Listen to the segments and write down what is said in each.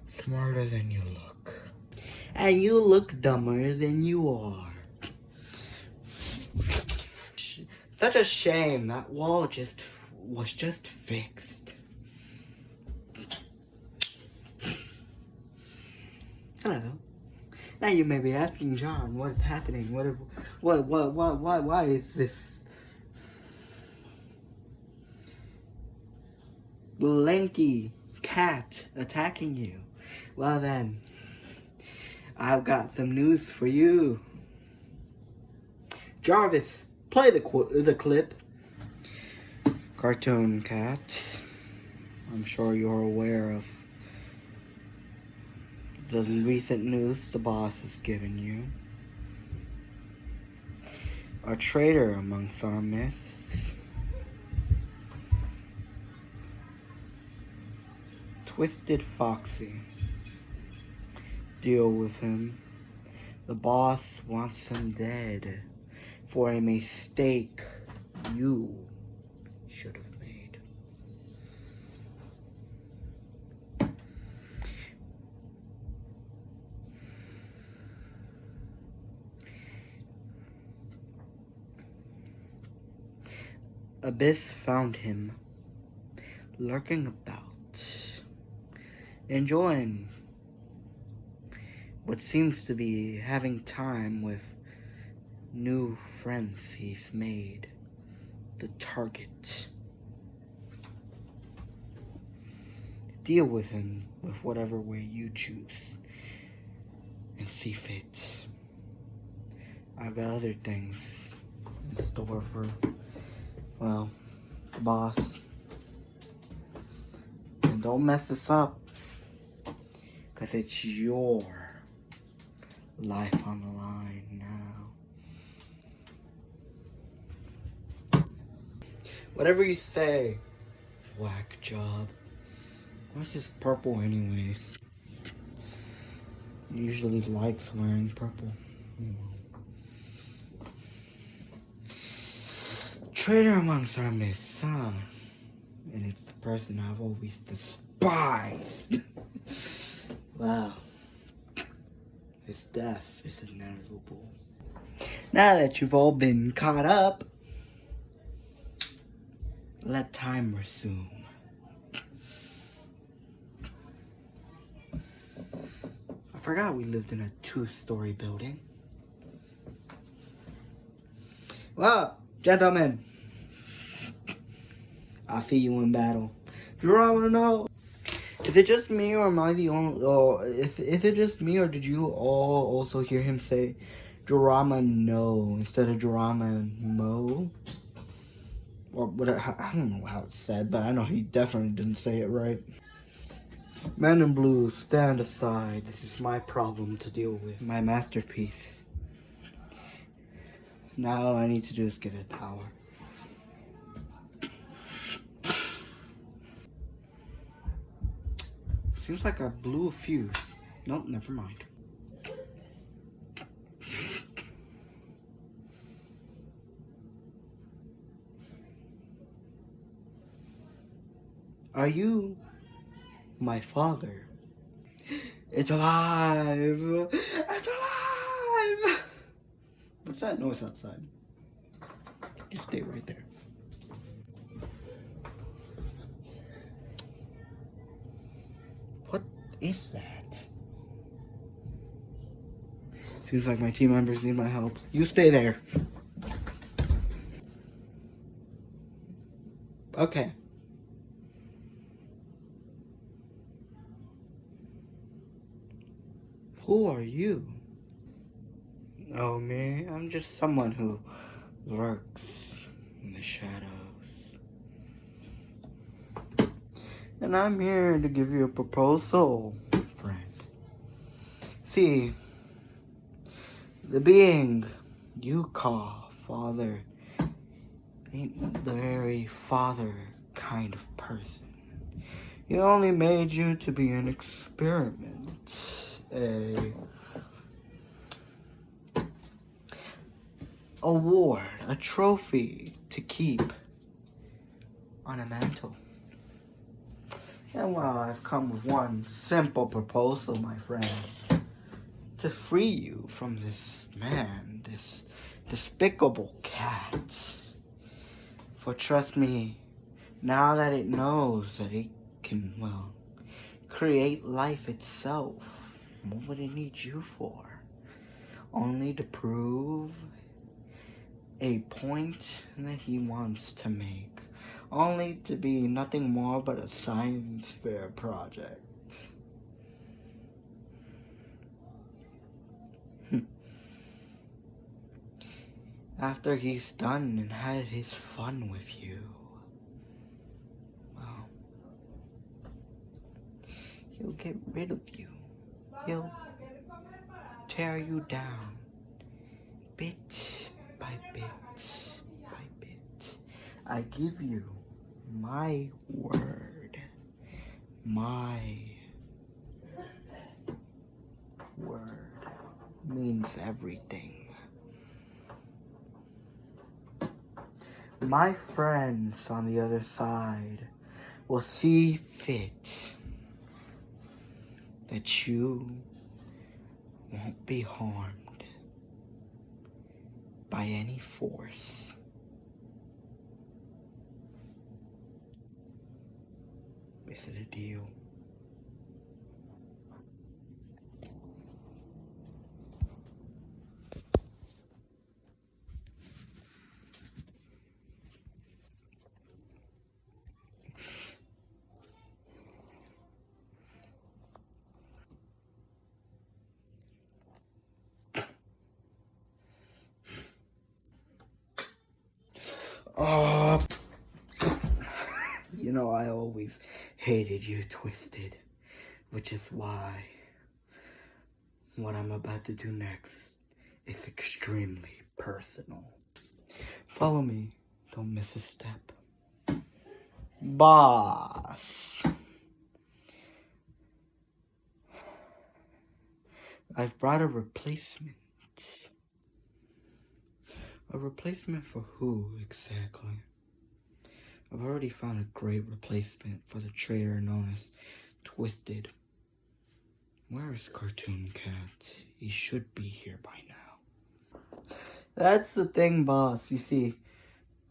Smarter than you look. And you look dumber than you are. Such a shame that wall was just fixed. Hello. Now you may be asking, John, what is happening? Why is this lanky cat attacking you? Well then, I've got some news for you. Jarvis, play the clip. Cartoon cat, I'm sure you're aware of the recent news the boss has given you. A traitor amongst our midst. Twisted Foxy. Deal with him. The boss wants him dead for a mistake you should have made. Abyss found him lurking about, enjoying what seems to be having time with new friends he's made. The target. Deal with him with whatever way you choose and see fit. I've got other things in store for, well, the boss. And don't mess this up, because it's your life on the line now. Whatever you say, whack job. What's this purple anyways? He usually likes wearing purple. Traitor amongst our midst, huh? And it's the person I've always despised. Wow. His death is inevitable. Now that you've all been caught up, let time resume. I forgot we lived in a 2-story building. Well, gentlemen, I'll see you in battle. Geronimo! Is it just me, or am I the only... Oh, is it just me, or did you all also hear him say Geronimo instead of Geronimo? Or what? I don't know how it's said, but I know he definitely didn't say it right. Men in blue, stand aside. This is my problem to deal with. My masterpiece. Now all I need to do is give it power. Seems like I blew a fuse. Nope, never mind. Are you my father? It's alive! It's alive! What's that noise outside? Just stay right there. What is that? Seems like my team members need my help. You stay there. Okay. Who are you? Oh, me? I'm just someone who lurks in the shadows. And I'm here to give you a proposal, friend. See, the being you call father ain't the very father kind of person. He only made you to be an experiment. A award, a trophy to keep on a mantle. And well, I've come with one simple proposal, my friend. To free you from this man, this despicable cat. For trust me, now that it knows that it can, well, create life itself, what would it need you for? Only to prove a point that he wants to make. Only to be nothing more but a science fair project. After he's done and had his fun with you, well, he'll get rid of you. He'll tear you down, bit by bit by bit. I give you my word. My word means everything. My friends on the other side will see fit that you won't be harmed by any force. Is it a deal? Oh, you know, I always hated you, Twisted, which is why what I'm about to do next is extremely personal. Follow me, don't miss a step. Boss, I've brought a replacement. A replacement for who, exactly? I've already found a great replacement for the traitor known as Twisted. Where is Cartoon Cat? He should be here by now. That's the thing, boss. You see,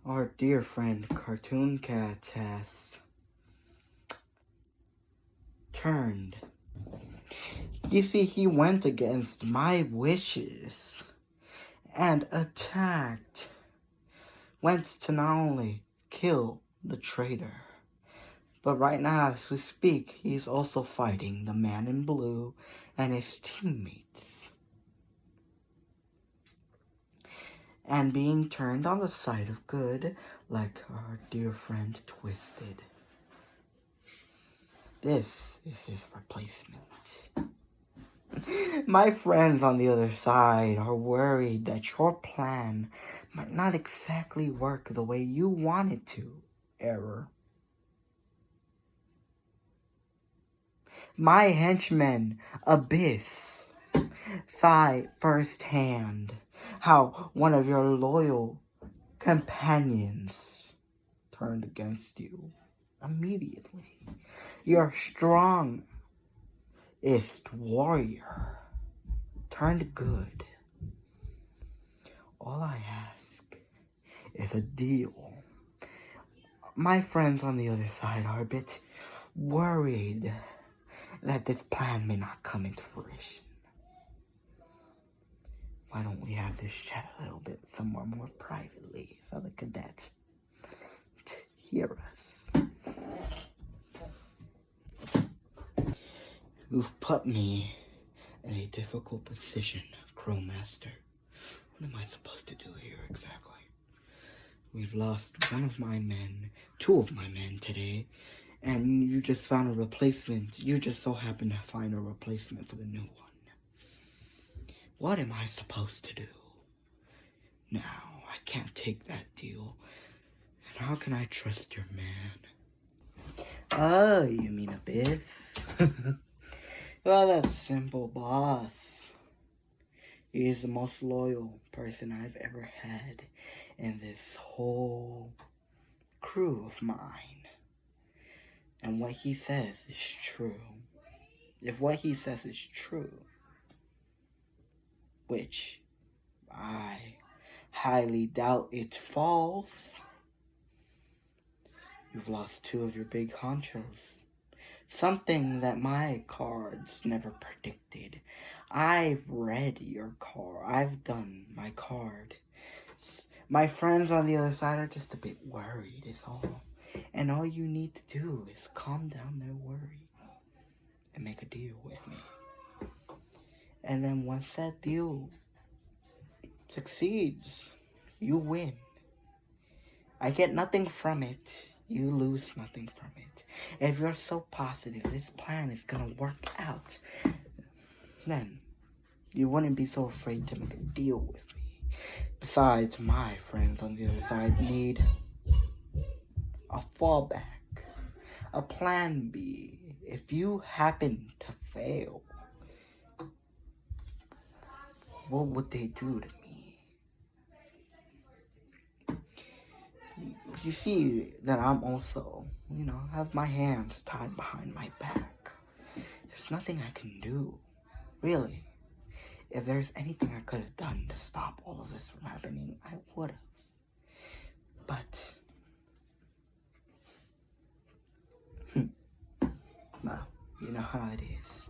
our dear friend Cartoon Cat has turned. You see, he went against my wishes and attacked. Went to not only kill the traitor, but right now as we speak, he's also fighting the man in blue and his teammates. And being turned on the side of good, like our dear friend Twisted. This is his replacement. My friends on the other side are worried that your plan might not exactly work the way you want it to, Error. My henchmen, Abyss, saw firsthand how one of your loyal companions turned against you immediately. Your strongest warrior turned good. All I ask is a deal. My friends on the other side are a bit worried that this plan may not come into fruition. Why don't we have this chat a little bit somewhere more privately so the cadets hear us? You've put me in a difficult position, Crowmaster. What am I supposed to do here exactly? We've lost one of my men, two of my men today, and you just found a replacement. You just so happen to find a replacement for the new one. What am I supposed to do? Now, I can't take that deal. And how can I trust your man? Oh, you mean Abyss? Well, that's simple, boss. He is the most loyal person I've ever had in this whole crew of mine. And what he says is true. If what he says is true, which I highly doubt it's false, you've lost 2 of your big honchos. Something that my cards never predicted. I've read your card. I've done my card. My friends on the other side are just a bit worried, is all. And all you need to do is calm down their worry and make a deal with me. And then once that deal succeeds, you win. I get nothing from it. You lose nothing from it. If you're so positive this plan is gonna work out, then you wouldn't be so afraid to make a deal with me. Besides, my friends on the other side need a fallback, a plan B. If you happen to fail, what would they do to me? You see that I'm also, have my hands tied behind my back. There's nothing I can do, really. If there's anything I could have done to stop all of this from happening, I would have. But, well, you know how it is.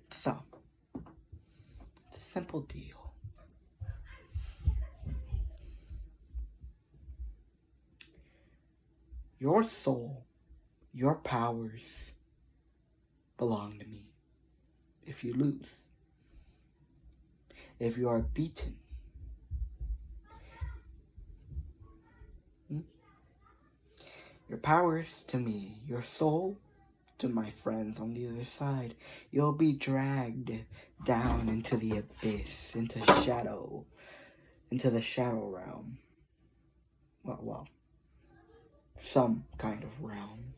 So, the simple deal. Your soul, your powers belong to me. If you lose, if you are beaten, your powers to me, your soul to my friends on the other side. You'll be dragged down into the abyss, into the shadow realm. Well, some kind of realm.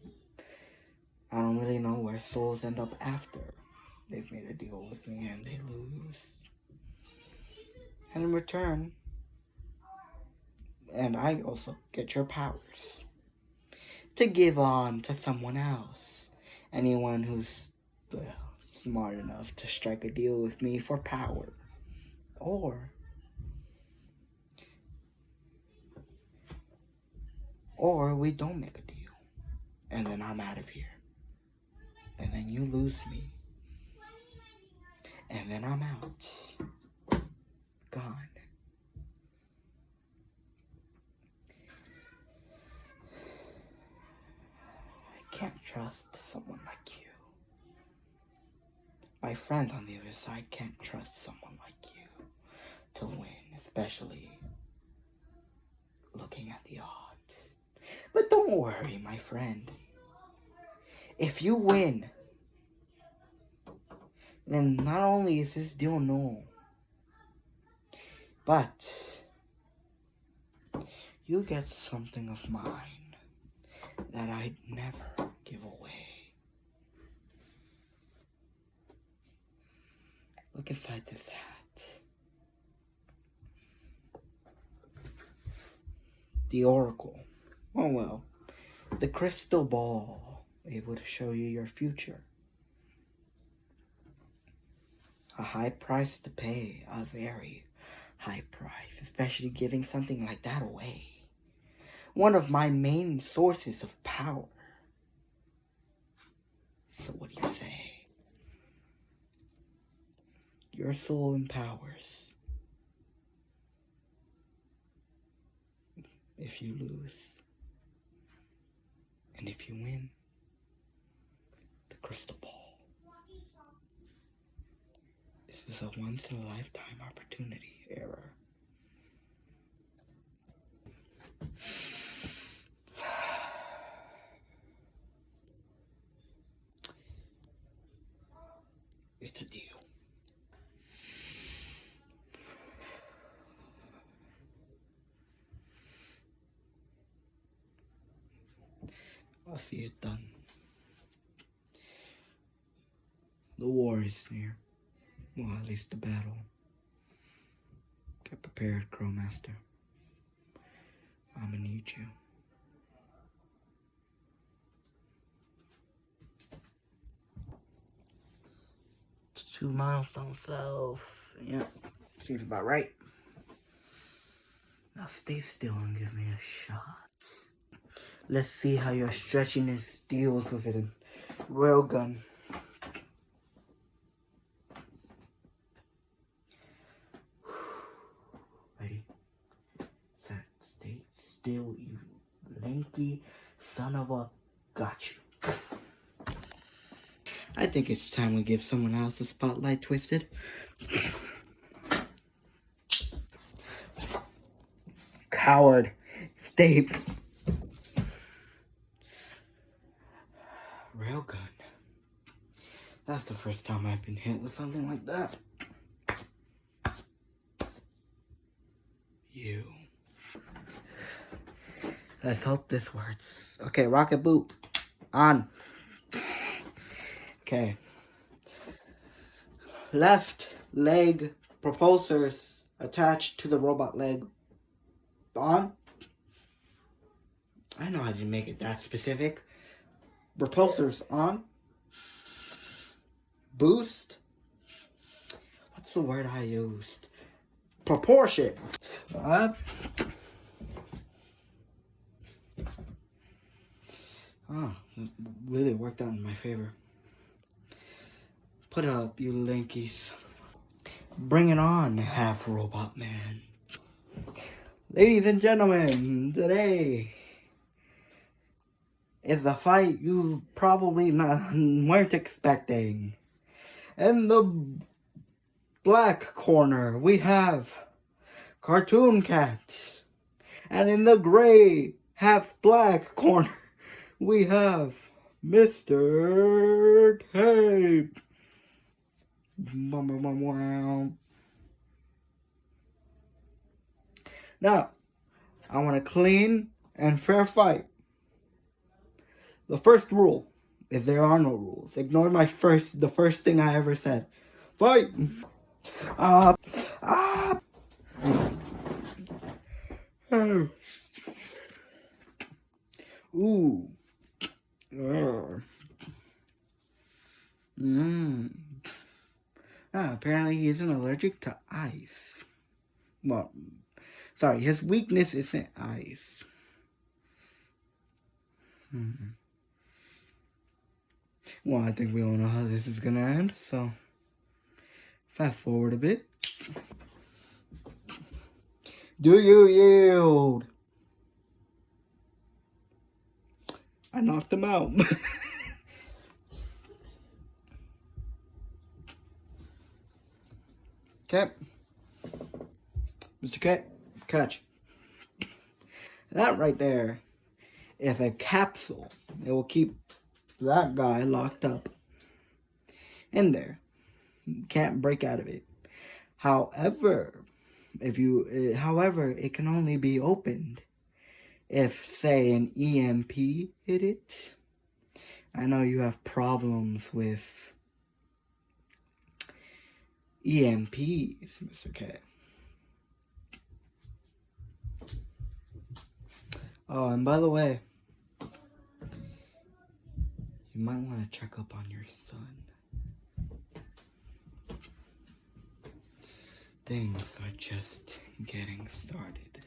I don't really know where souls end up after they've made a deal with me and they lose. And in return, and I also get your powers to give on to someone else. Anyone who's, smart enough to strike a deal with me for power. Or we don't make a deal. And then I'm out of here. And then you lose me. And then I'm out. Gone. I can't trust someone like you. My friends on the other side can't trust someone like you to win, especially looking at the odds. But don't worry, my friend. If you win, then not only is this deal null, but you get something of mine that I'd never give away. Look inside this hat. The oracle. Oh well, the crystal ball, able to show you your future. A high price to pay, a very high price, especially giving something like that away. One of my main sources of power. So what do you say? Your soul empowers. If you lose. And if you win, the crystal ball. This is a once-in-a-lifetime opportunity, error. It's a deal. I'll see it done. The war is near. Well, at least the battle. Get prepared, Crowmaster. I'm gonna need you. 2 miles down south. Yeah, seems about right. Now stay still and give me a shot. Let's see how your stretchiness deals with it in railgun. Ready, set, stay still, you lanky son of a... Got you. I think it's time we give someone else a spotlight, Twisted. Coward. Stay... Railgun. That's the first time I've been hit with something like that. You. Let's hope this works. Okay, rocket boot. On. Okay. Left leg propulsors attached to the robot leg. On. I know I didn't make it that specific. Repulsors on. Boost. What's the word I used? Proportion. Oh, it really worked out in my favor. Put up, you lankies. Bring it on, half robot man. Ladies and gentlemen, today is the fight you probably weren't expecting. In the black corner, we have Cartoon Cat. And in the gray, half black corner, we have Mr. Cape. Now, I want a clean and fair fight. The first rule is there are no rules. Ignore the first thing I ever said. Fight! Ooh. Apparently he isn't allergic to ice. Well, sorry, his weakness isn't ice. Well, I think we all know how this is gonna end, so fast forward a bit. Do you yield? I knocked him out. Okay. Mr. Cat, catch. That right there is a capsule. It will keep that guy locked up in there. You can't break out of it. However, it can only be opened if, say, an EMP hit it. I know you have problems with EMPs, Mr. K. Oh, and by the way, you might want to check up on your son. Things are just getting started.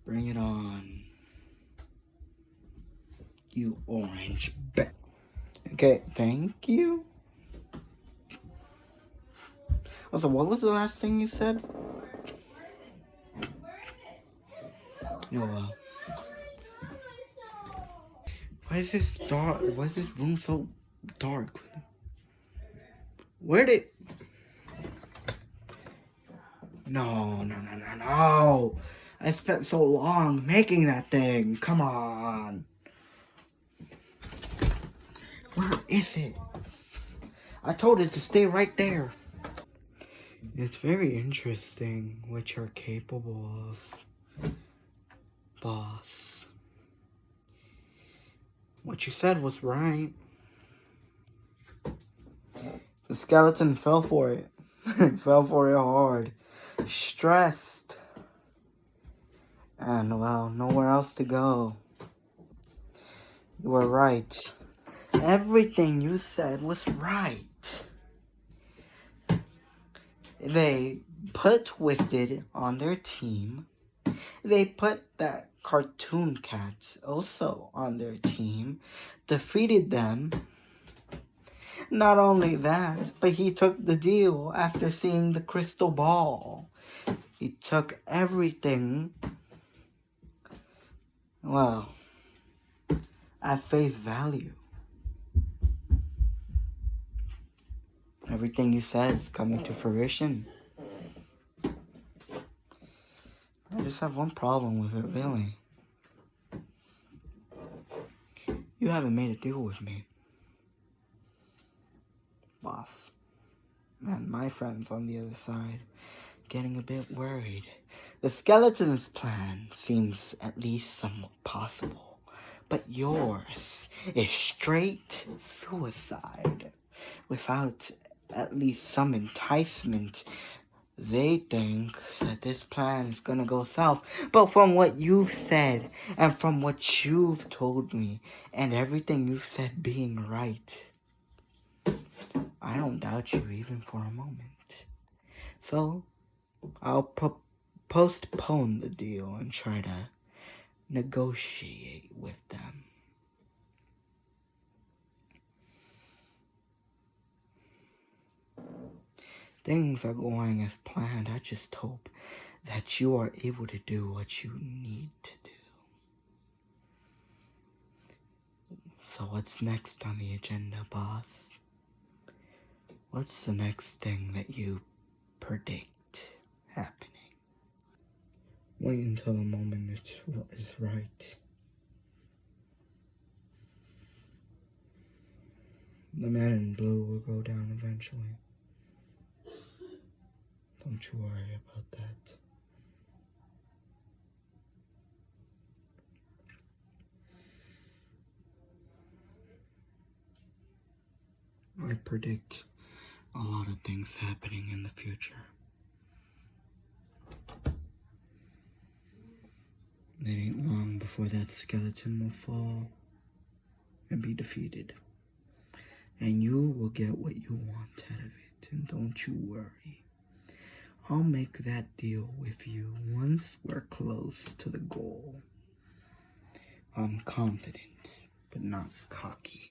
Bring it on, you orange bat. Okay, thank you. Also, what was the last thing you said? Oh, why is this dark? Why is this room so dark? Where did... No. I spent so long making that thing. Come on. Where is it? I told it to stay right there. It's very interesting what you're capable of, boss. What you said was right. The skeleton fell for it. Fell for it hard. Stressed. And, well, nowhere else to go. You were right. everything you said was right. They put Twisted on their team. They put that cartoon cat also on their team, defeated them. Not only that, but he took the deal after seeing the crystal ball. He took everything, well, at face value. Everything you said is coming to fruition. I just have one problem with it, really. You haven't made a deal with me, boss. And my friends on the other side getting a bit worried. The skeleton's plan seems at least somewhat possible, but yours is straight suicide without at least some enticement. They think that this plan is gonna go south, but from what you've said and from what you've told me and everything you've said being right, I don't doubt you even for a moment. So I'll postpone the deal and try to negotiate with them. Things are going as planned. I just hope that you are able to do what you need to do. So what's next on the agenda, boss? What's the next thing that you predict happening? Wait until the moment is right. The man in blue will go down eventually. Don't you worry about that. I predict a lot of things happening in the future. It ain't long before that skeleton will fall and be defeated. And you will get what you want out of it. And don't you worry. I'll make that deal with you once we're close to the goal. I'm confident, but not cocky.